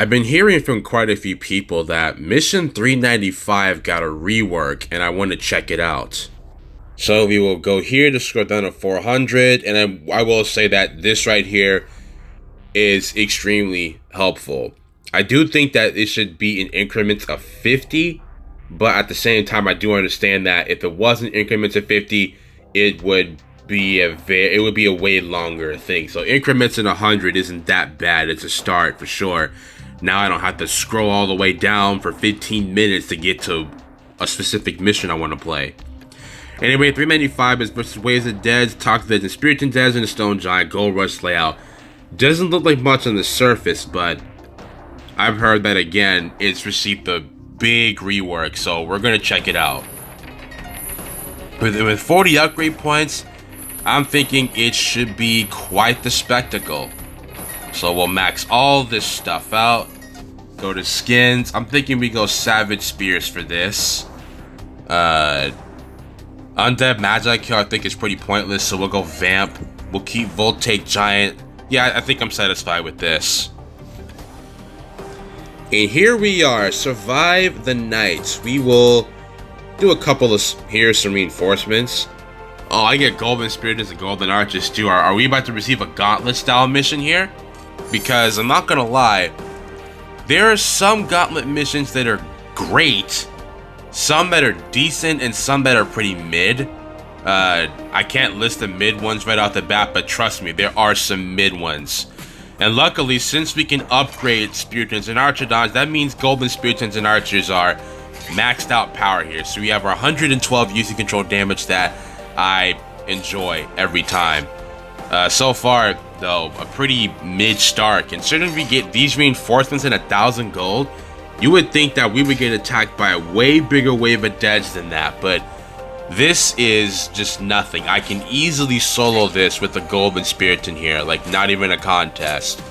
I've been hearing from quite a few people that Mission 395 got a rework, and I want to check it out. So we will go here to scroll down to 400, and I will say that this right here is extremely helpful. I do think that it should be in increments of 50, but at the same time, I do understand that if it wasn't increments of 50, it would be a way longer thing. So increments in 100 isn't that bad. It's a start for sure. Now I don't have to scroll all the way down for 15 minutes to get to a specific mission I want to play. Anyway, 395 is versus Waves of Dead, Toxic Dead, and Spirit and Dead, and the Stone Giant Gold Rush layout. Doesn't look like much on the surface, but I've heard that again, it's received a big rework, so we're gonna check it out. With 40 upgrade points, I'm thinking it should be quite the spectacle. So we'll max all this stuff out. Go to skins. I'm thinking we go Savage Spears for this. Undead Magi Kill I think is pretty pointless, so we'll go Vamp. We'll keep Voltaic Giant. Yeah, I think I'm satisfied with this. And here we are. Survive the night. We will do a couple of some reinforcements. Oh, I get Golden Spiritants and Golden Archers too. Are we about to receive a Gauntlet style mission here? Because I'm not gonna lie, there are some Gauntlet missions that are great, some that are decent, and some that are pretty mid. I can't list the mid ones right off the bat, but trust me, there are some mid ones. And luckily, since we can upgrade Spiritants and Archidons, that means Golden Spiritants and Archers are maxed out power here. So we have our 112 UC control damage that I enjoy every time. So far, though, a pretty mid start. Considering we get these reinforcements and 1,000 gold, you would think that we would get attacked by a way bigger wave of deads than that, but this is just nothing. I can easily solo this with a Golden Spiriton here, like not even a contest.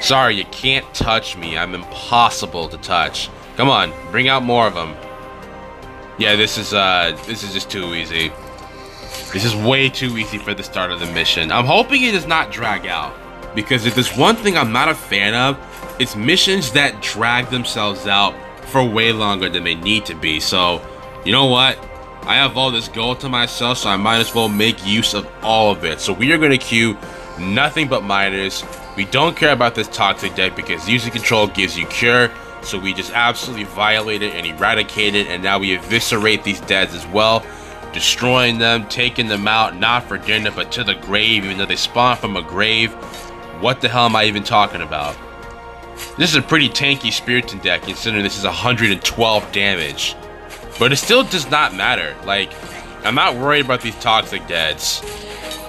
Sorry, you can't touch me. I'm impossible to touch. Come on, bring out more of them. Yeah, this is just too easy. This is way too easy for the start of the mission. I'm hoping it does not drag out, because if there's one thing I'm not a fan of, it's missions that drag themselves out for way longer than they need to be. So, you know what? I have all this gold to myself, so I might as well make use of all of it. So we are going to queue nothing but miners. We don't care about this toxic deck because user control gives you cure. So we just absolutely violate it and eradicate it, and now we eviscerate these deads as well, destroying them, taking them out, not for dinner, but to the grave, even though they spawn from a grave. What the hell am I even talking about? This is a pretty tanky Spiriton deck, considering this is 112 damage. But it still does not matter. Like, I'm not worried about these toxic deads.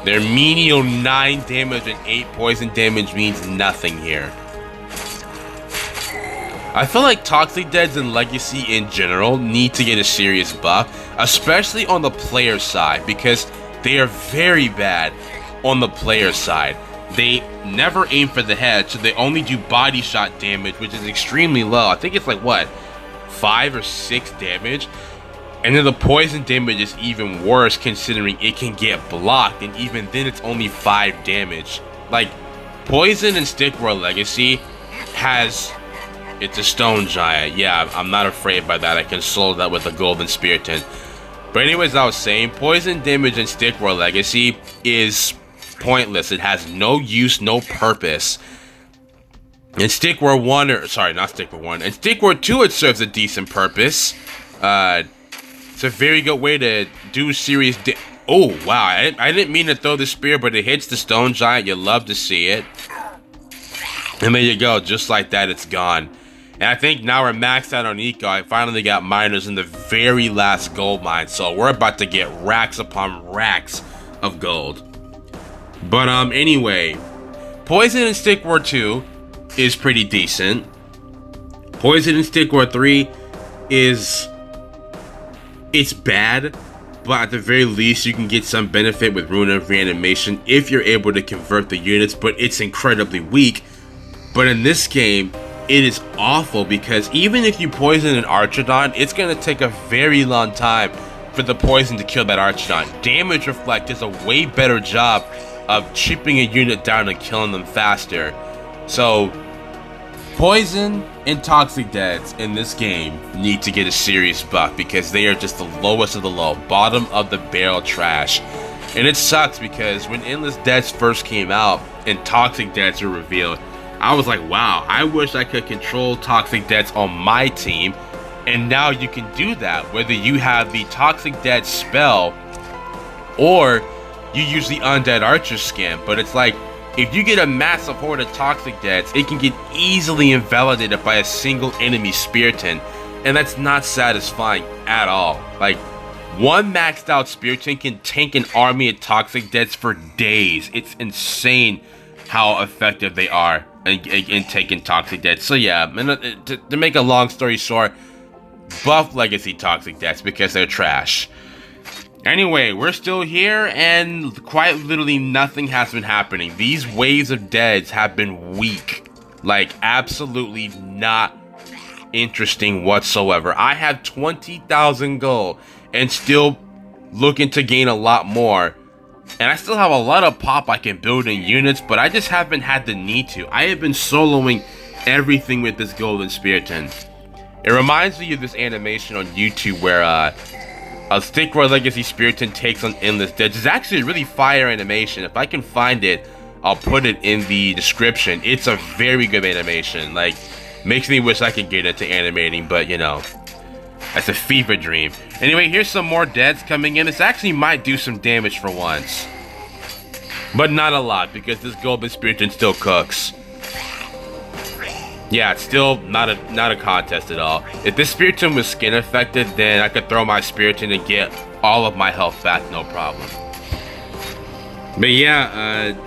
Their menial 9 damage and 8 poison damage means nothing here. I feel like Toxic Deads and Legacy in general need to get a serious buff, especially on the player side, because they are very bad on the player side. They never aim for the head, so they only do body shot damage, which is extremely low. I think it's like, what, 5 or 6 damage? And then the poison damage is even worse, considering it can get blocked, and even then it's only 5 damage. Like, Poison and Stick War Legacy has... It's a Stone Giant. Yeah, I'm not afraid by that. I can solo that with a Golden Spiriton. But anyways, I was saying, Poison damage in Stick War Legacy is pointless. It has no use, no purpose. In Stick War 1, or sorry, not Stick War 1. In Stick War 2, it serves a decent purpose. It's a very good way to do serious oh, wow. I didn't mean to throw the spear, but it hits the Stone Giant. You love to see it. And there you go. Just like that, it's gone. And I think now we're maxed out on eco. I finally got miners in the very last gold mine. So we're about to get racks upon racks of gold. But anyway, Poison in Stick War 2 is pretty decent. Poison in Stick War 3 is... It's bad, but at the very least you can get some benefit with Rune of Reanimation if you're able to convert the units, but it's incredibly weak. But in this game, it is awful because even if you poison an Archidon, it's going to take a very long time for the poison to kill that Archidon. Damage Reflect does a way better job of chipping a unit down and killing them faster. So Poison and Toxic Deads in this game need to get a serious buff because they are just the lowest of the low, bottom of the barrel trash. And it sucks because when Endless Deads first came out and Toxic Deads were revealed, I was like, wow, I wish I could control Toxic Deads on my team. And now you can do that, whether you have the Toxic Dead spell or you use the Undead Archer skin. But it's like, if you get a massive horde of Toxic Deads, it can get easily invalidated by a single enemy Spiriton. And that's not satisfying at all. Like, one maxed out Spiriton can tank an army of Toxic Deads for days. It's insane how effective they are in taking Toxic Deads. So yeah, to make a long story short, buff Legacy Toxic Deads because they're trash. Anyway, we're still here and quite literally nothing has been happening. These waves of deads have been weak. Like, absolutely not interesting whatsoever. I have 20,000 gold and still looking to gain a lot more. And I still have a lot of pop I can build in units, but I just haven't had the need to. I have been soloing everything with this Golden Spiriton. It reminds me of this animation on YouTube where a Stickroy Legacy Spiriton takes on Endless Deads. It's actually a really fire animation. If I can find it, I'll put it in the description. It's a very good animation. Like, makes me wish I could get into animating, but you know, that's a fever dream. Anyway, here's some more deads coming in. This actually might do some damage for once, but not a lot because this Golden Spiriton still cooks. Yeah, it's still not a contest at all. If this Spiriton was skin affected, then I could throw my Spiriton and get all of my health back, no problem. But yeah,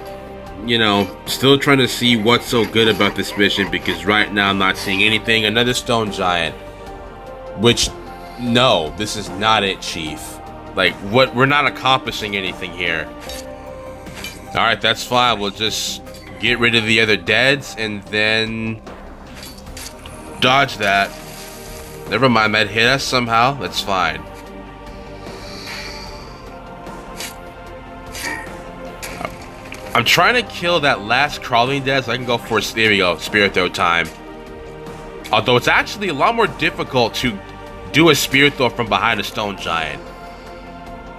you know, still trying to see what's so good about this mission because right now I'm not seeing anything. Another Stone Giant, which, no, this is not it, Chief. Like, what? We're not accomplishing anything here. Alright, that's fine. We'll just get rid of the other deads and then dodge that. Never mind, that hit us somehow. That's fine. I'm trying to kill that last crawling dead so I can go for, there we go, Spirit Throw time. Although it's actually a lot more difficult to do a Spirit Throw from behind a Stone Giant.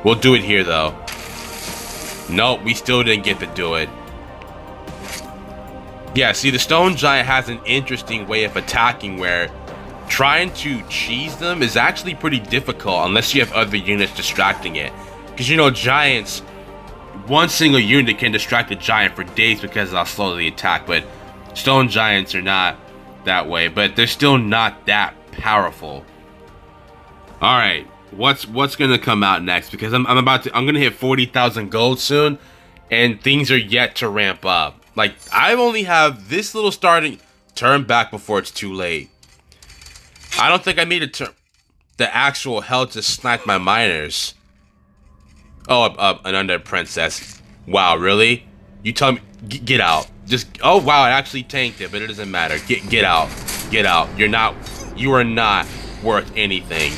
We'll do it here though. Nope, we still didn't get to do it. Yeah, see, the Stone Giant has an interesting way of attacking where trying to cheese them is actually pretty difficult unless you have other units distracting it. Because, you know, Giants, one single unit can distract a Giant for days because they'll slowly attack, but Stone Giants are not that way, but they're still not that powerful. Alright, what's gonna come out next? Because I'm gonna hit 40,000 gold soon, and things are yet to ramp up. Like, I only have this little starting... Turn back before it's too late. I don't think I made a turn... The actual hell just sniped my miners. Oh, an Undead Princess. Wow, really? You tell me... Get out. Just... Oh, wow, it actually tanked it, but it doesn't matter. Get out. Get out. You are not worth anything.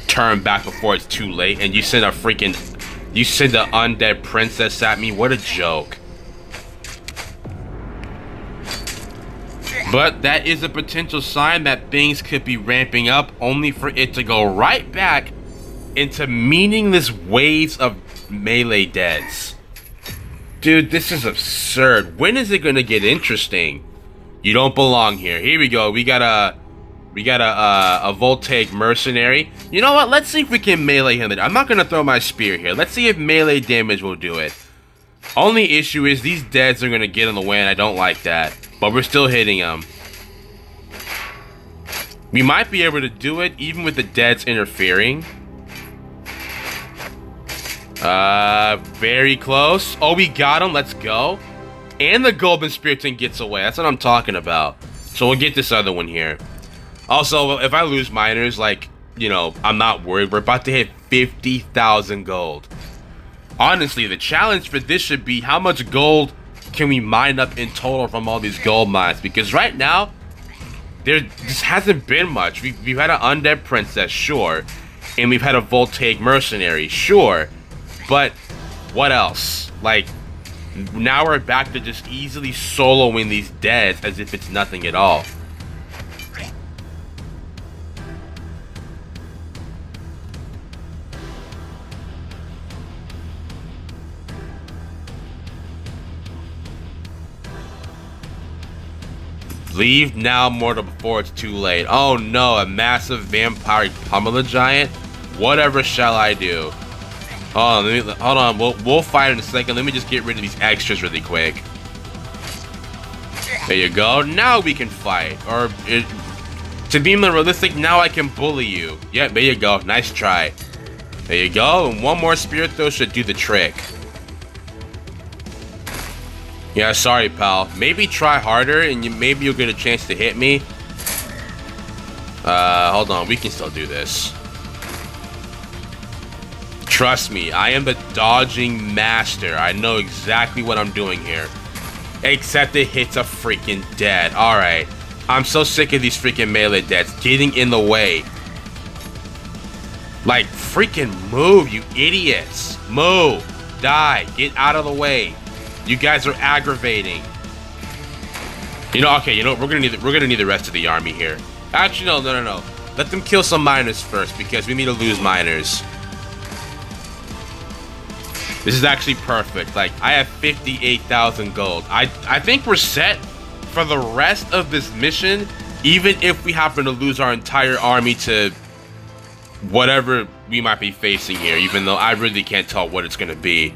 Turn back before it's too late, and you send a freaking... You send an Undead Princess at me? What a joke. But that is a potential sign that things could be ramping up, only for it to go right back into meaningless waves of melee deads. Dude, this is absurd. When is it gonna get interesting? You don't belong here. Here we go. We got a Voltaic Mercenary. You know what? Let's see if we can melee him. I'm not gonna throw my spear here. Let's see if melee damage will do it. Only issue is these deads are gonna get in the way, and I don't like that. But we're still hitting them. We might be able to do it even with the deads interfering. Very close. Oh, we got him. Let's go. And the Golden Spiriton gets away. That's what I'm talking about. So we'll get this other one here. Also, if I lose miners, like, you know, I'm not worried. We're about to hit 50,000 gold. Honestly, the challenge for this should be how much gold can we mine up in total from all these gold mines? Because right now, there just hasn't been much. We've had an Undead Princess, sure. And we've had a Voltaic Mercenary, sure. But what else? Like, Now we're back to just easily soloing these deads as if it's nothing at all. Leave now more before it's too late. Oh no, a massive vampire pummel a giant? Whatever shall I do? Hold on, we'll fight in a second. Let me just get rid of these extras really quick. There you go. Now we can fight. To be more realistic, now I can bully you. Yeah, there you go. Nice try. There you go. And one more spirit throw should do the trick. Yeah, sorry, pal. Maybe try harder, and maybe you'll get a chance to hit me. Hold on. We can still do this. Trust me, I am the dodging master. I know exactly what I'm doing here. Except it hits a freaking dead. Alright. I'm so sick of these freaking melee deads getting in the way. Like, freaking move, you idiots. Move. Die. Get out of the way. You guys are aggravating. We're gonna need the rest of the army here. Actually, no. Let them kill some miners first, because we need to lose miners. This is actually perfect. Like, I have 58,000 gold. I think we're set for the rest of this mission, even if we happen to lose our entire army to whatever we might be facing here, even though I really can't tell what it's gonna be.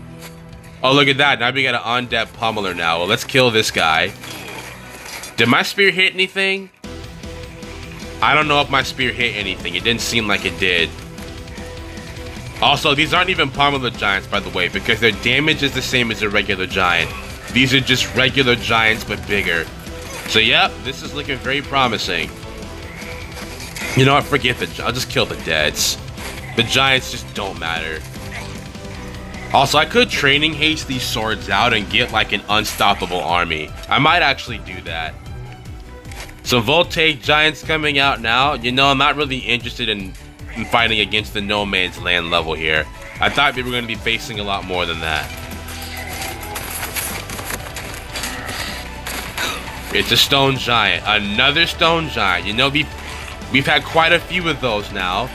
Oh, look at that. Now we got an undead pummeler now. Well, let's kill this guy. Did my spear hit anything? I don't know if my spear hit anything. It didn't seem like it did. Also, these aren't even pummeler giants, by the way, because their damage is the same as a regular giant. These are just regular giants, but bigger. So, yep, this is looking very promising. You know what? Forget I'll just kill the deads. The giants just don't matter. Also, I could training haste these swords out and get like an unstoppable army. I might actually do that. Some voltaic giants coming out now. I'm not really interested in fighting against the no man's land level here. I thought we were going to be facing a lot more than that. It's a stone giant. Another stone giant. We've had quite a few of those now.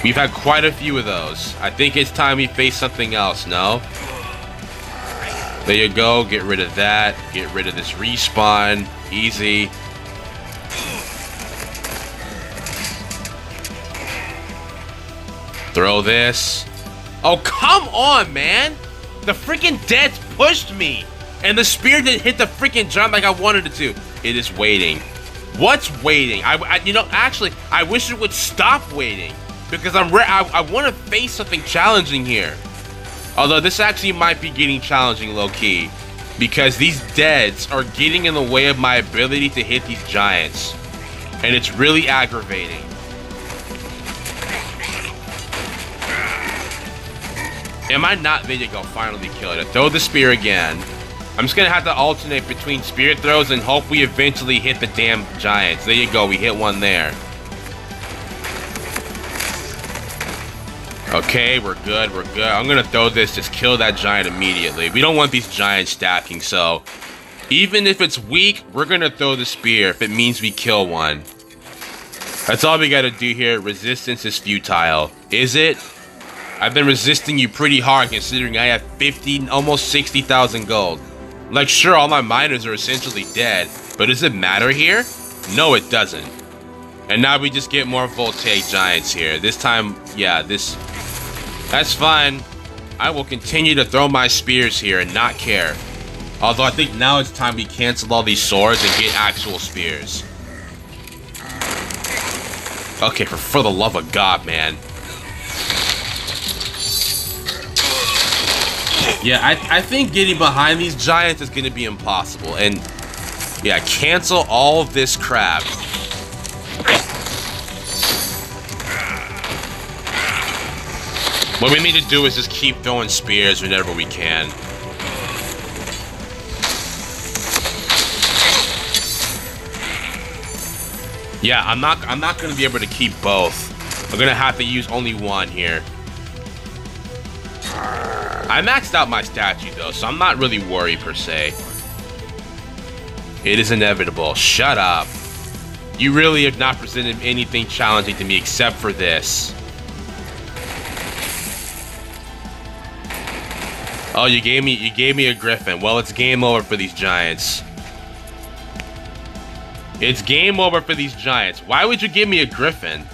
We've had quite a few of those. I think it's time we face something else, no? There you go. Get rid of that. Get rid of this respawn. Easy. Throw this. Oh, come on, man. The freaking deads pushed me. And the spear didn't hit the freaking giant like I wanted it to. It is waiting. What's waiting? Actually, I wish it would stop waiting. Because I want to face something challenging here. Although this actually might be getting challenging low-key. Because these deads are getting in the way of my ability to hit these giants. And it's really aggravating. Am I not? There you go, finally killed it. Throw the spear again. I'm just gonna have to alternate between spear throws and hope we eventually hit the damn giants. There you go, we hit one there. Okay, we're good. I'm gonna throw this, just kill that giant immediately. We don't want these giants stacking, so even if it's weak, we're gonna throw the spear if it means we kill one. That's all we gotta do here. Resistance is futile. Is it? I've been resisting you pretty hard considering I have 50, almost 60,000 gold. Like, sure, all my miners are essentially dead, but does it matter here? No, it doesn't. And now we just get more voltaic giants here. This time, yeah, that's fine. I will continue to throw my spears here and not care. Although I think now it's time we cancel all these swords and get actual spears. Okay, for the love of God, man. Yeah, I think getting behind these giants is going to be impossible. And yeah, cancel all of this crap. What we need to do is just keep throwing spears whenever we can. Yeah, I'm not going to be able to keep both. I'm going to have to use only one here. I maxed out my statue though, so I'm not really worried per se. It is inevitable. Shut up. You really have not presented anything challenging to me except for this. Oh, you gave me a griffin. Well, it's game over for these giants. It's game over for these giants. Why would you give me a griffin?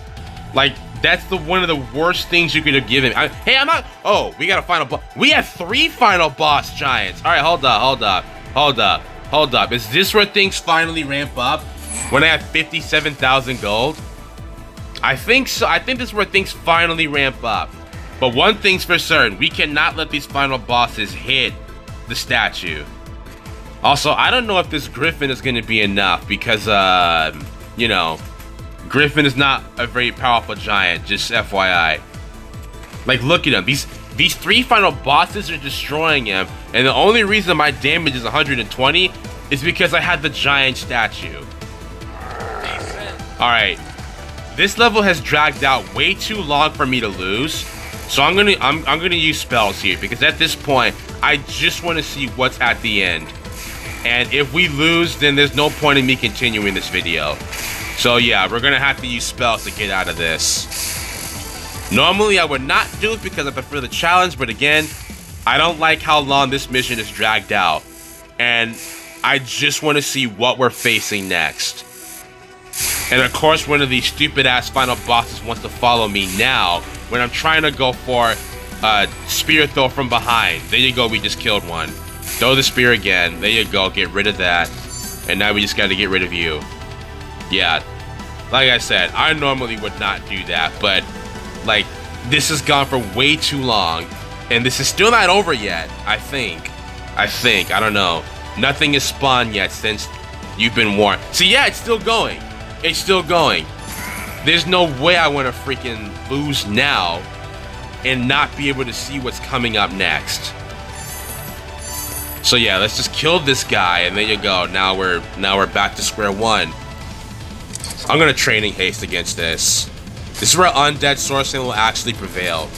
Like, that's one of the worst things you could have given me. Hey, I'm not. Oh, we got a final boss. We have 3 final boss giants. All right, hold up. Is this where things finally ramp up? When I have 57,000 gold? I think so. I think this is where things finally ramp up. But one thing's for certain, we cannot let these final bosses hit the statue. Also, I don't know if this griffin is going to be enough because, you know, griffin is not a very powerful giant, just FYI. Like, look at him. These 3 final bosses are destroying him, and the only reason my damage is 120 is because I had the giant statue. Alright. This level has dragged out way too long for me to lose. So I'm gonna use spells here because at this point I just want to see what's at the end. And if we lose, then there's no point in me continuing this video. So yeah, we're gonna have to use spells to get out of this. Normally I would not do it because I prefer the challenge, but again, I don't like how long this mission is dragged out. And I just want to see what we're facing next. And of course, one of these stupid ass final bosses wants to follow me now when I'm trying to go for spear throw from behind. There you go, we just killed one. Throw the spear again. There you go, get rid of that. And now we just got to get rid of you. Yeah, like I said, I normally would not do that, but like this has gone for way too long, and this is still not over yet. I think, I don't know. Nothing has spawned yet since you've been warned. See, yeah, it's still going. It's still going. There's no way I want to freaking lose now and not be able to see what's coming up next. So yeah, let's just kill this guy, and there you go. Now we're back to square one. I'm gonna training haste against this. This is where undead sourcing will actually prevail.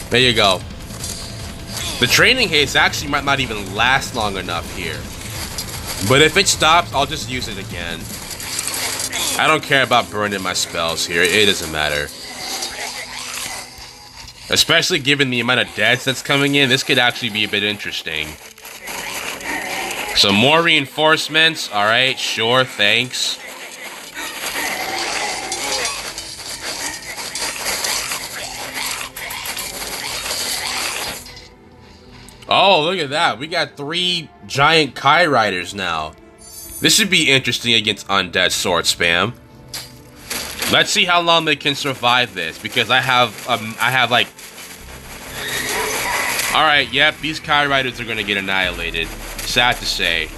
There you go. The training haste actually might not even last long enough here. But if it stops, I'll just use it again. I don't care about burning my spells here. It doesn't matter. Especially given the amount of deaths that's coming in, this could actually be a bit interesting. Some more reinforcements. Alright, sure, thanks. Oh, look at that. We got 3 giant Kai Riders now. This should be interesting against undead sword spam. Let's see how long they can survive this, because I have like... Alright, yep, these Kai Riders are gonna get annihilated. Sad to say.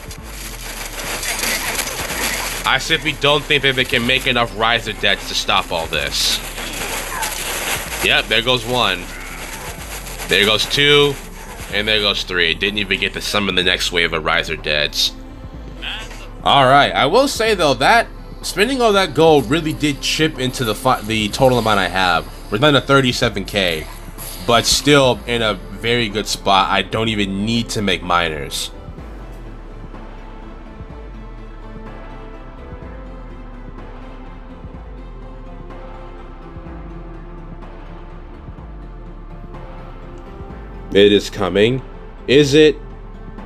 I simply don't think that they can make enough Riser Deads to stop all this. Yep, there goes 1. There goes 2. And there goes 3. Didn't even get to summon the next wave of Riser Deads. Alright, I will say though that spending all that gold really did chip into the total amount I have. We're down to 37k. But still in a very good spot. I don't even need to make miners. It is coming. Is it?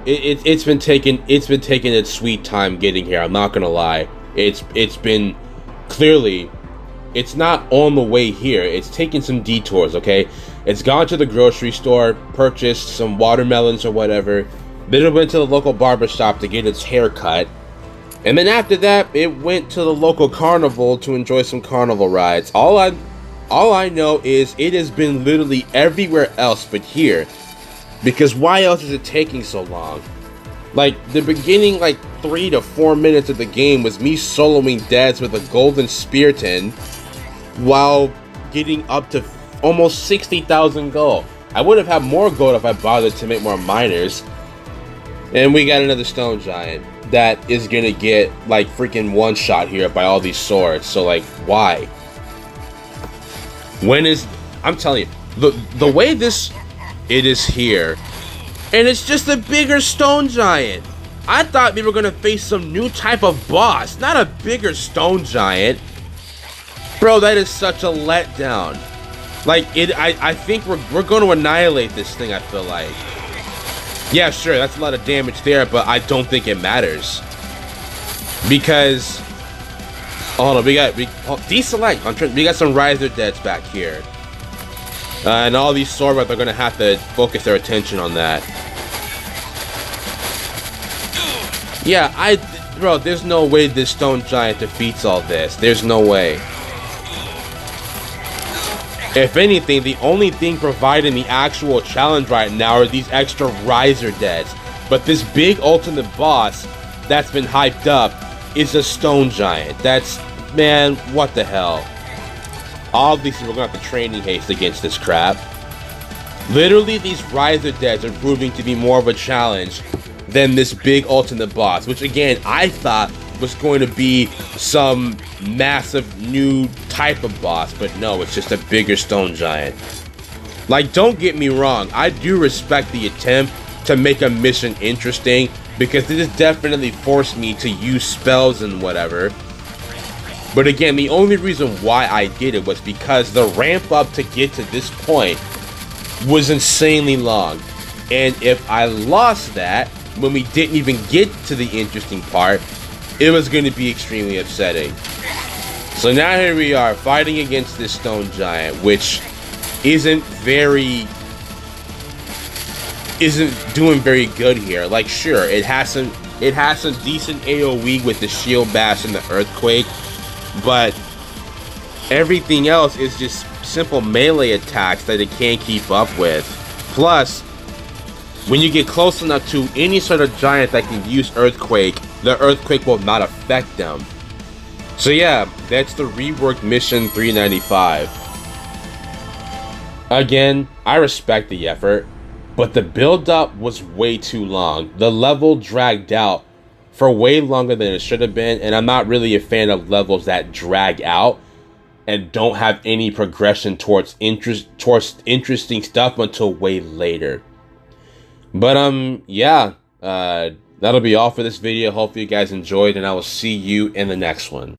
It's been taking its sweet time getting here. I'm not gonna lie. It's been clearly. It's not on the way here. It's taking some detours. Okay. It's gone to the grocery store, purchased some watermelons or whatever. Then it went to the local barber shop to get its hair cut, and then after that, it went to the local carnival to enjoy some carnival rides. All I know is it has been literally everywhere else but here. Because why else is it taking so long? Like, the beginning, like, 3 to 4 minutes of the game was me soloing deads with a golden spear tin while getting up to almost 60,000 gold. I would have had more gold if I bothered to make more miners. And we got another stone giant. that is gonna get like freaking one shot here by all these swords. So like, why? When is, I'm telling you, the way it is here, and it's just a bigger stone giant. I thought we were gonna face some new type of boss, not a bigger stone giant. Bro, that is such a letdown. Like, I think we're going to annihilate this thing, I feel like. Yeah, sure, that's a lot of damage there, but I don't think it matters. Because, hold on, deselect, we got some Riser Deads back here. And all these Swordwrath are going to have to focus their attention on that. Yeah, bro, there's no way this stone giant defeats all this. There's no way. If anything, the only thing providing the actual challenge right now are these extra Riser Deads. But this big ultimate boss that's been hyped up is a stone giant. That's, man, what the hell? Obviously, we're going to have to training haste against this crap. Literally, these Riser Deads are proving to be more of a challenge than this big ultimate boss, which again, I thought was going to be some massive new type of boss, but no, it's just a bigger stone giant. Like, don't get me wrong, I do respect the attempt to make a mission interesting, because this has definitely forced me to use spells and whatever. But again, the only reason why I did it was because the ramp up to get to this point was insanely long. And if I lost that when we didn't even get to the interesting part, it was going to be extremely upsetting. So now here we are fighting against this stone giant, which isn't doing very good here. Like, sure, it has some decent AoE with the shield bash and the earthquake, but everything else is just simple melee attacks that it can't keep up with. Plus, when you get close enough to any sort of giant that can use earthquake, the earthquake will not affect them. So yeah, that's the reworked mission 395. Again, I respect the effort, but the build-up was way too long. The level dragged out for way longer than it should have been, and I'm not really a fan of levels that drag out and don't have any progression towards interesting stuff until way later. But yeah, that'll be all for this video. Hopefully you guys enjoyed, and I will see you in the next one.